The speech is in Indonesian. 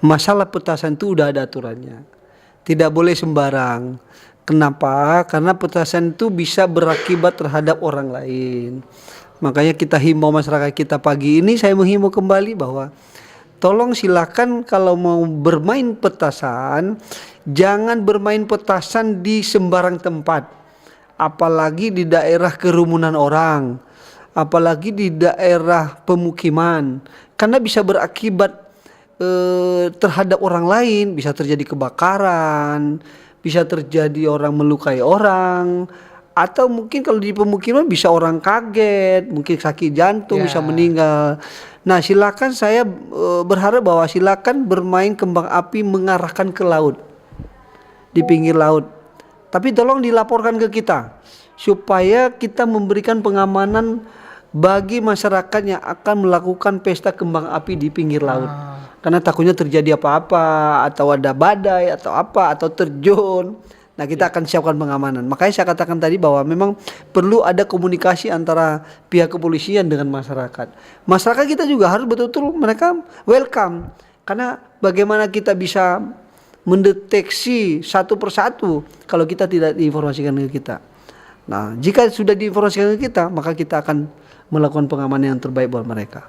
Masalah petasan itu udah ada aturannya. Tidak boleh sembarang. Kenapa? Karena petasan itu bisa berakibat terhadap orang lain. Makanya kita himbau masyarakat kita pagi ini, saya menghimbau kembali bahwa tolong silakan kalau mau bermain petasan, jangan bermain petasan di sembarang tempat. Apalagi di daerah kerumunan orang, apalagi di daerah pemukiman, karena bisa berakibat terhadap orang lain, bisa terjadi kebakaran, bisa terjadi orang melukai orang, atau mungkin kalau di pemukiman bisa orang kaget, mungkin sakit jantung, bisa meninggal. Nah, silakan saya berharap bahwa silakan bermain kembang api mengarahkan ke laut, di pinggir laut. Tapi tolong dilaporkan ke kita supaya kita memberikan pengamanan bagi masyarakat yang akan melakukan pesta kembang api di pinggir laut. Karena takutnya terjadi apa-apa, atau ada badai atau apa, atau terjun. Nah, kita akan siapkan pengamanan. Makanya saya katakan tadi bahwa memang perlu ada komunikasi antara pihak kepolisian dengan masyarakat. Masyarakat kita juga harus betul-betul mereka welcome. Karena bagaimana kita bisa mendeteksi satu persatu kalau kita tidak diinformasikan ke kita. Nah, jika sudah diinformasikan ke kita, maka kita akan melakukan pengamanan yang terbaik buat mereka.